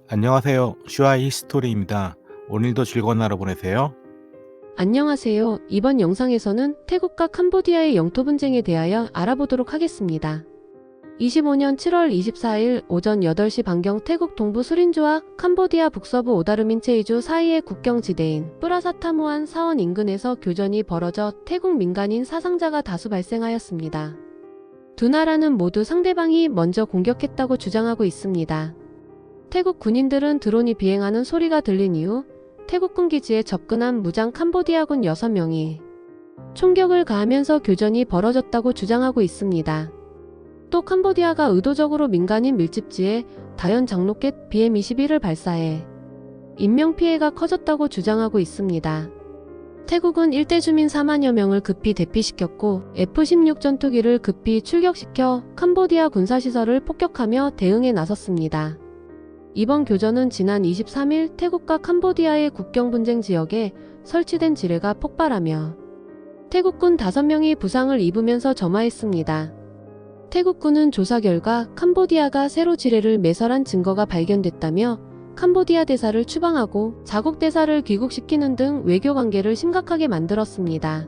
안녕하세요. 슈아이 히스토리입니다. 오늘도 즐거운 하루 보내세요. 안녕하세요. 이번 영상에서는 태국과 캄보디아의 영토 분쟁에 대하여 알아보도록 하겠습니다. 25년 7월 24일 오전 8시 방경 태국 동부 수린주와 캄보디아 북서부 오다르민체이주 사이의 국경지대인 뿌라사타무안 사원 인근에서 교전이 벌어져 태국 민간인 사상자가 다수 발생하였습니다. 두 나라는 모두 상대방이 먼저 공격했다고 주장하고 있습니다. 태국 군인들은 드론이 비행하는 소리가 들린 이후 태국군 기지에 접근한 무장 캄보디아군 6명이 총격을 가하면서 교전이 벌어졌다고 주장하고 있습니다. 또 캄보디아가 의도적으로 민간인 밀집지에 다연 장로켓 BM-21을 발사해 인명피해가 커졌다고 주장하고 있습니다. 태국은 일대 주민 4만여 명을 급히 대피시켰고 F-16 전투기를 급히 출격시켜 캄보디아 군사시설을 폭격하며 대응에 나섰습니다. 이번 교전은 지난 23일 태국과 캄보디아의 국경 분쟁 지역에 설치된 지뢰가 폭발하며 태국군 5명이 부상을 입으면서 점화했습니다. 태국군은 조사 결과 캄보디아가 새로 지뢰를 매설한 증거가 발견됐다며 캄보디아 대사를 추방하고 자국 대사를 귀국시키는 등 외교 관계를 심각하게 만들었습니다.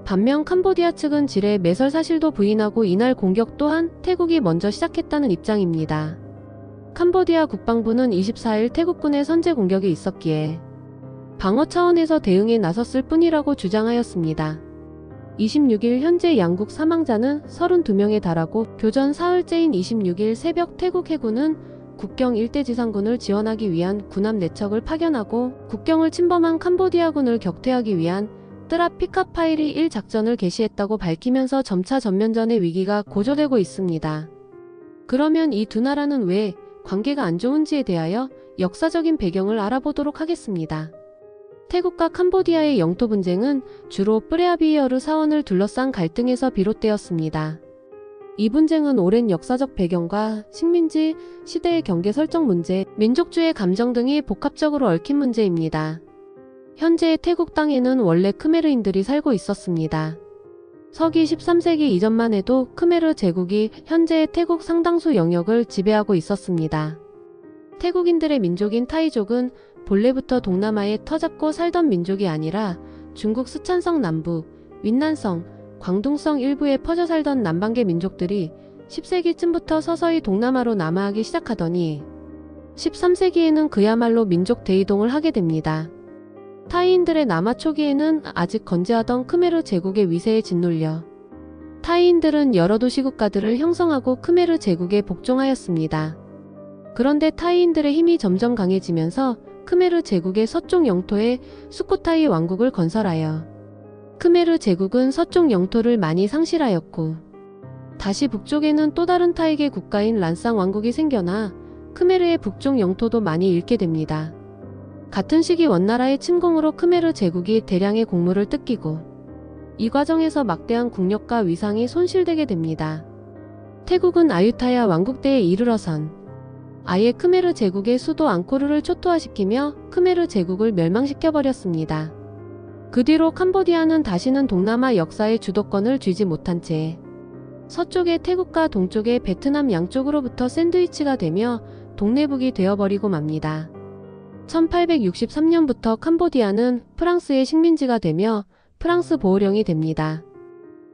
반면 캄보디아 측은 지뢰 매설 사실도 부인하고 이날 공격 또한 태국이 먼저 시작했다는 입장입니다. 캄보디아 국방부는 24일 태국군의 선제 공격이 있었기에 방어 차원에서 대응에 나섰을 뿐이라고 주장하였습니다. 26일 현재 양국 사망자는 32명에 달하고 교전 사흘째인 26일 새벽 태국 해군은 국경 일대 지상군을 지원하기 위한 군함 4척을 파견하고 국경을 침범한 캄보디아군을 격퇴하기 위한 뜨라피카파이리 1 작전을 개시했다고 밝히면서 점차 전면전의 위기가 고조되고 있습니다. 그러면 이 두 나라는 왜 관계가 안 좋은지에 대하여 역사적인 배경을 알아보도록 하겠습니다. 태국과 캄보디아의 영토 분쟁은 주로 프레아비에어르 사원을 둘러싼 갈등에서 비롯되었습니다. 이 분쟁은 오랜 역사적 배경과 식민지 시대의 경계 설정 문제, 민족주의 감정 등이 복합적으로 얽힌 문제입니다. 현재의 태국 땅에는 원래 크메르인들이 살고 있었습니다. 서기 13세기 이전만 해도 크메르 제국이 현재의 태국 상당수 영역을 지배하고 있었습니다. 태국인들의 민족인 타이족은 본래부터 동남아에 터잡고 살던 민족이 아니라 중국 스촨성 남부, 윈난성, 광둥성 일부에 퍼져 살던 남방계 민족들이 10세기쯤부터 서서히 동남아로 남하하기 시작하더니 13세기에는 그야말로 민족 대이동을 하게 됩니다. 타이인들의 남하 초기에는 아직 건재하던 크메르 제국의 위세에 짓눌려 타이인들은 여러 도시 국가들을 형성하고 크메르 제국에 복종하였습니다. 그런데 타이인들의 힘이 점점 강해지면서 크메르 제국의 서쪽 영토에 수코타이 왕국을 건설하여 크메르 제국은 서쪽 영토를 많이 상실하였고 다시 북쪽에는 또 다른 타이계 국가인 란쌍 왕국이 생겨나 크메르의 북쪽 영토도 많이 잃게 됩니다. 같은 시기 원나라의 침공으로 크메르 제국이 대량의 곡물을 뜯기고 이 과정에서 막대한 국력과 위상이 손실되게 됩니다. 태국은 아유타야 왕국대에 이르러선 아예 크메르 제국의 수도 앙코르를 초토화시키며 크메르 제국을 멸망시켜버렸습니다. 그 뒤로 캄보디아는 다시는 동남아 역사의 주도권을 쥐지 못한 채 서쪽의 태국과 동쪽의 베트남 양쪽으로부터 샌드위치가 되며 동네북이 되어버리고 맙니다. 1863년부터 캄보디아는 프랑스의 식민지가 되며 프랑스 보호령이 됩니다.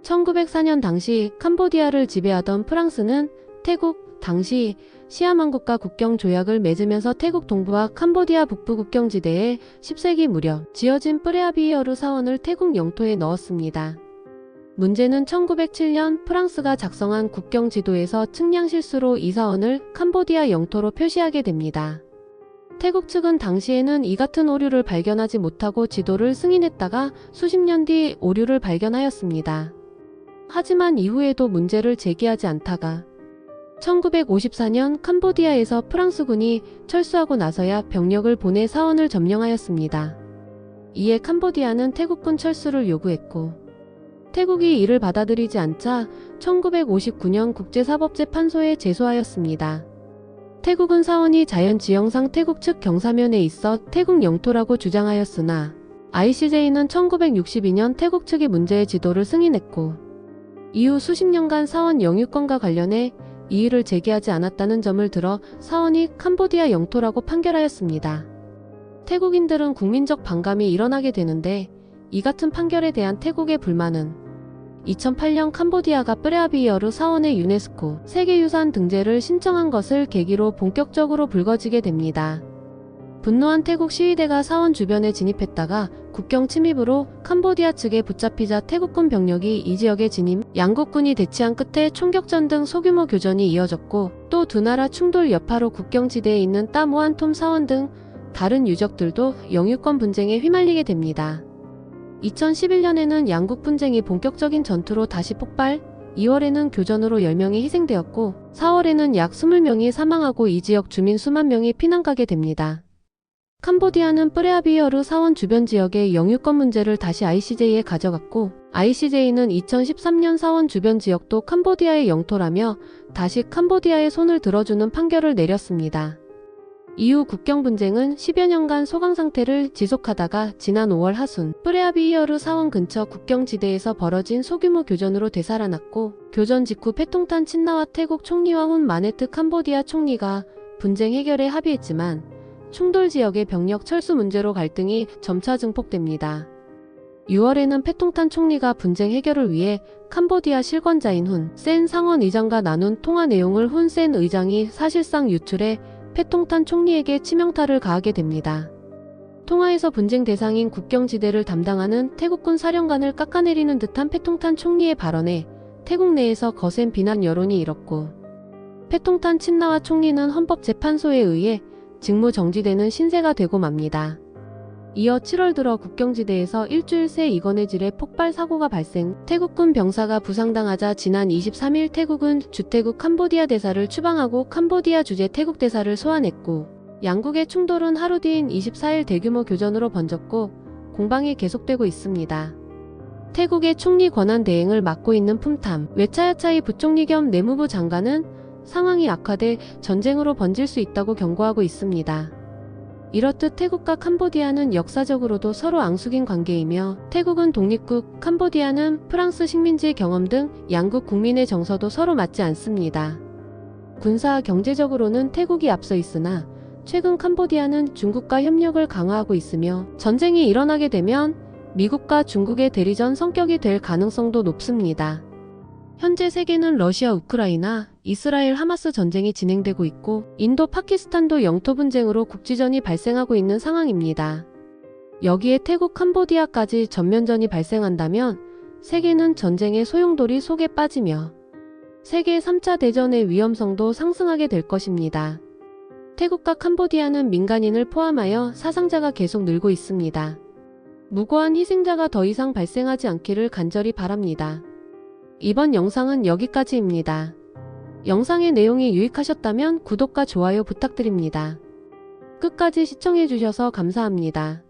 1904년 당시 캄보디아를 지배하던 프랑스는 태국, 당시 시아만국과 국경 조약을 맺으면서 태국 동부와 캄보디아 북부 국경지대에 10세기 무렵 지어진 프레아비에어르 사원을 태국 영토에 넣었습니다. 문제는 1907년 프랑스가 작성한 국경 지도에서 측량 실수로 이 사원을 캄보디아 영토로 표시하게 됩니다. 태국 측은 당시에는 이 같은 오류를 발견하지 못하고 지도를 승인했다가 수십 년 뒤 오류를 발견하였습니다. 하지만 이후에도 문제를 제기하지 않다가 1954년 캄보디아에서 프랑스군이 철수하고 나서야 병력을 보내 사원을 점령하였습니다. 이에 캄보디아는 태국군 철수를 요구했고 태국이 이를 받아들이지 않자 1959년 국제사법재판소에 제소하였습니다. 태국은 사원이 자연지형상 태국 측 경사면에 있어 태국 영토라고 주장하였으나 ICJ는 1962년 태국 측이 문제의 지도를 승인했고 이후 수십 년간 사원 영유권과 관련해 이의를 제기하지 않았다는 점을 들어 사원이 캄보디아 영토라고 판결하였습니다. 태국인들은 국민적 반감이 일어나게 되는데 이 같은 판결에 대한 태국의 불만은 2008년 캄보디아가 프레아비이어르 사원의 유네스코 세계유산 등재를 신청한 것을 계기로 본격적으로 불거지게 됩니다. 분노한 태국 시위대가 사원 주변에 진입했다가 국경 침입으로 캄보디아 측에 붙잡히자 태국군 병력이 이 지역에 진입, 양국군이 대치한 끝에 총격전 등 소규모 교전이 이어졌고 또 두 나라 충돌 여파로 국경지대에 있는 따무안톰 사원 등 다른 유적들도 영유권 분쟁에 휘말리게 됩니다. 2011년에는 양국 분쟁이 본격적인 전투로 다시 폭발, 2월에는 교전으로 10명이 희생되었고 4월에는 약 20명이 사망하고 이 지역 주민 수만 명이 피난 가게 됩니다. 캄보디아는 프레아비이어르 사원 주변 지역의 영유권 문제를 다시 ICJ에 가져갔고 ICJ는 2013년 사원 주변 지역도 캄보디아의 영토라며 다시 캄보디아의 손을 들어주는 판결을 내렸습니다. 이후 국경 분쟁은 10여 년간 소강 상태를 지속하다가 지난 5월 하순 프레아비이어르 사원 근처 국경지대에서 벌어진 소규모 교전으로 되살아났고 교전 직후 패통탄 친나와 태국 총리와 훈 마네트 캄보디아 총리가 분쟁 해결에 합의했지만 충돌 지역의 병력 철수 문제로 갈등이 점차 증폭됩니다. 6월에는 패통탄 총리가 분쟁 해결을 위해 캄보디아 실권자인 훈 센 상원 의장과 나눈 통화 내용을 훈 센 의장이 사실상 유출해 패통탄 총리에게 치명타를 가하게 됩니다. 통화에서 분쟁 대상인 국경지대를 담당하는 태국군 사령관을 깎아내리는 듯한 패통탄 총리의 발언에 태국 내에서 거센 비난 여론이 일었고 패통탄 친나와 총리는 헌법재판소에 의해 직무 정지되는 신세가 되고 맙니다. 이어 7월 들어 국경지대에서 일주일 새 이건해질의 폭발 사고가 발생, 태국군 병사가 부상당하자 지난 23일 태국은 주태국 캄보디아 대사를 추방하고 캄보디아 주재 태국 대사를 소환했고 양국의 충돌은 하루 뒤인 24일 대규모 교전으로 번졌고 공방이 계속되고 있습니다. 태국의 총리 권한 대행을 맡고 있는 품탐 외차야차이 부총리 겸 내무부 장관은 상황이 악화돼 전쟁으로 번질 수 있다고 경고하고 있습니다. 이렇듯 태국과 캄보디아는 역사적으로도 서로 앙숙인 관계이며 태국은 독립국, 캄보디아는 프랑스 식민지 경험 등 양국 국민의 정서도 서로 맞지 않습니다. 군사, 경제적으로는 태국이 앞서 있으나 최근 캄보디아는 중국과 협력을 강화하고 있으며 전쟁이 일어나게 되면 미국과 중국의 대리전 성격이 될 가능성도 높습니다. 현재 세계는 러시아, 우크라이나, 이스라엘, 하마스 전쟁이 진행되고 있고 인도, 파키스탄도 영토 분쟁으로 국지전이 발생하고 있는 상황입니다. 여기에 태국, 캄보디아까지 전면전이 발생한다면 세계는 전쟁의 소용돌이 속에 빠지며 세계 3차 대전의 위험성도 상승하게 될 것입니다. 태국과 캄보디아는 민간인을 포함하여 사상자가 계속 늘고 있습니다. 무고한 희생자가 더 이상 발생하지 않기를 간절히 바랍니다. 이번 영상은 여기까지입니다. 영상의 내용이 유익하셨다면 구독과 좋아요 부탁드립니다. 끝까지 시청해주셔서 감사합니다.